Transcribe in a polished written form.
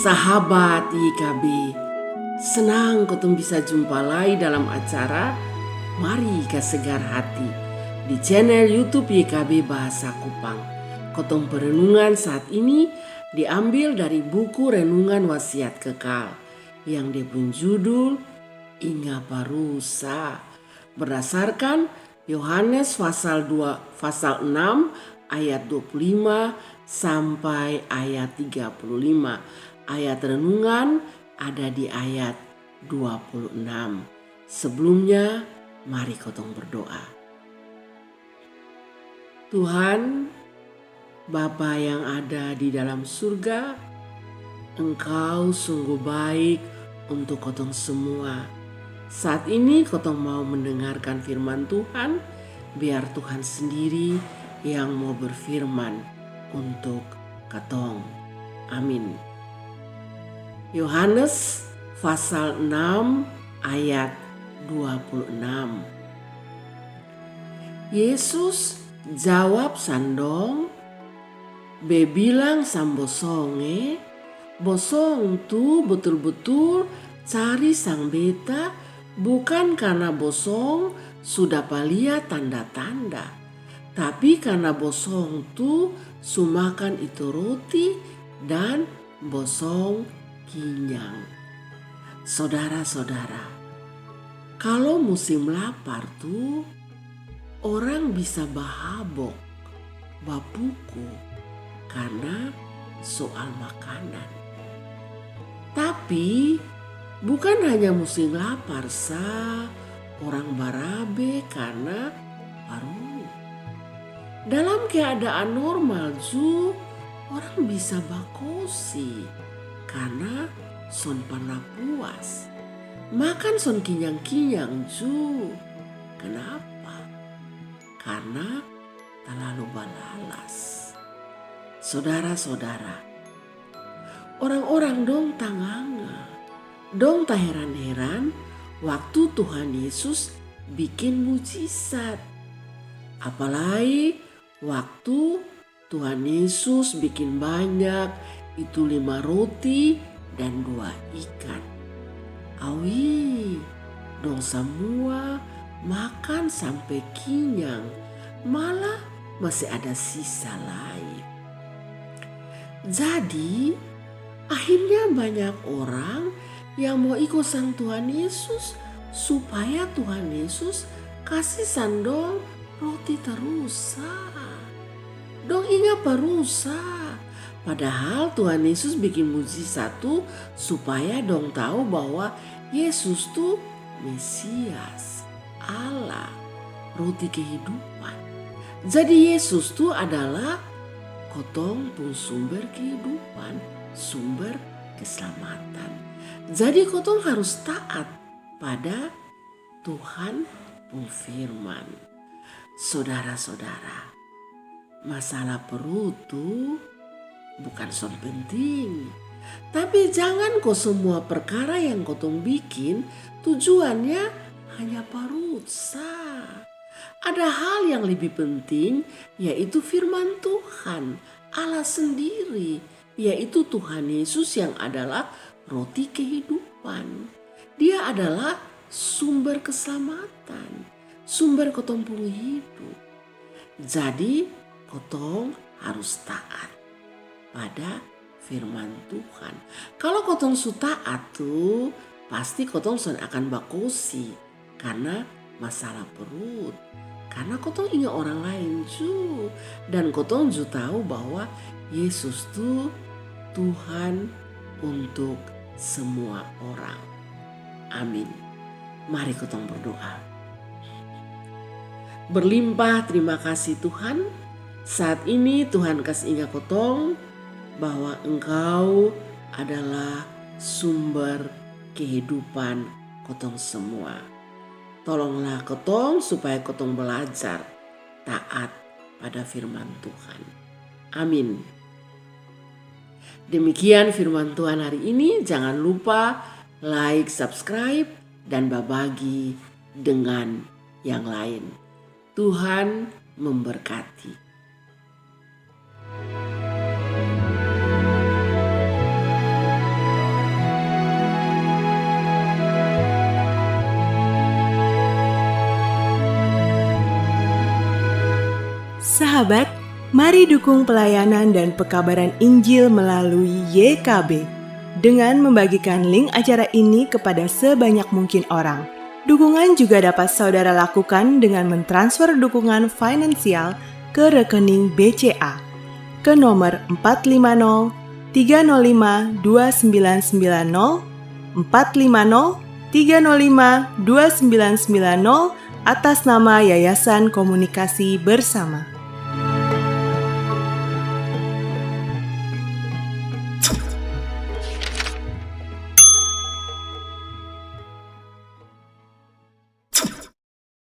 Sahabat YKB, senang kotong bisa jumpa lagi dalam acara Mari Ka Segar Hati di channel YouTube YKB Bahasa Kupang. Kotong perenungan saat ini diambil dari buku Renungan Wasiat Kekal yang dipun judul Inga Parusa, berdasarkan Yohanes pasal 6 ayat 25 sampai ayat 35. Ayat renungan ada di ayat 26. Sebelumnya, mari kotong berdoa. Tuhan, Bapa yang ada di dalam surga, Engkau sungguh baik untuk kotong semua. Saat ini kotong mau mendengarkan firman Tuhan, biar Tuhan sendiri yang mau berfirman untuk katong. Amin. Yohanes pasal 6 ayat 26. Yesus jawab sandong, be bilang sambosonge, bosong tu betul-betul cari sang beta, bukan karena bosong sudah palia tanda-tanda, tapi karena bosong tu sumakan itu roti dan bosong kinyang. Saudara-saudara, kalau musim lapar tuh orang bisa bahabok, bapuku karena soal makanan. Tapi bukan hanya musim lapar orang barabe karena baru. Dalam keadaan normal orang bisa bakosi karena son pernah puas. Makan son kinyang-kinyang Kenapa? Karena terlalu balalas. Saudara-saudara, orang-orang dong tanganga, dong tak heran-heran waktu Tuhan Yesus bikin mujizat. Apalagi waktu Tuhan Yesus bikin banyak itu 5 roti dan 2 ikan. Awi, dong semua makan sampai kinyang, malah masih ada sisa lain. Jadi akhirnya banyak orang yang mau ikut sang Tuhan Yesus supaya Tuhan Yesus kasih sandong roti terusa. Dong ingat parusa. Padahal Tuhan Yesus bikin mujizat tuh supaya dong tahu bahwa Yesus tuh Mesias, Allah, roti kehidupan. Jadi Yesus tuh adalah kotong pun sumber kehidupan, sumber keselamatan. Jadi kotong harus taat pada Tuhan pun firman. Saudara-saudara, masalah perut tuh bukan son penting. Tapi jangan kok semua perkara yang kotong bikin tujuannya hanya perut Ada hal yang lebih penting, yaitu firman Tuhan, Allah sendiri, yaitu Tuhan Yesus yang adalah roti kehidupan. Dia adalah sumber keselamatan, sumber kotong pun hidup. Jadi kotong harus taat pada firman Tuhan. Kalau kotong su taat tuh pasti kotong akan bakosi karena masalah perut. Karena kotong ingat orang lain dan kotong tahu bahwa Yesus tuh Tuhan untuk semua orang. Amin. Mari kotong berdoa. Berlimpah terima kasih Tuhan. Saat ini Tuhan kasih ingat kotong bahwa Engkau adalah sumber kehidupan kotong semua. Tolonglah kotong supaya kotong belajar taat pada firman Tuhan. Amin. Demikian firman Tuhan hari ini. Jangan lupa like, subscribe, dan berbagi dengan yang lain. Tuhan memberkati. Sahabat, mari dukung pelayanan dan pekabaran Injil melalui YKB dengan membagikan link acara ini kepada sebanyak mungkin orang. Dukungan juga dapat saudara lakukan dengan mentransfer dukungan finansial ke rekening BCA ke nomor 450 305 2990 450 305 2990 atas nama Yayasan Komunikasi Bersama.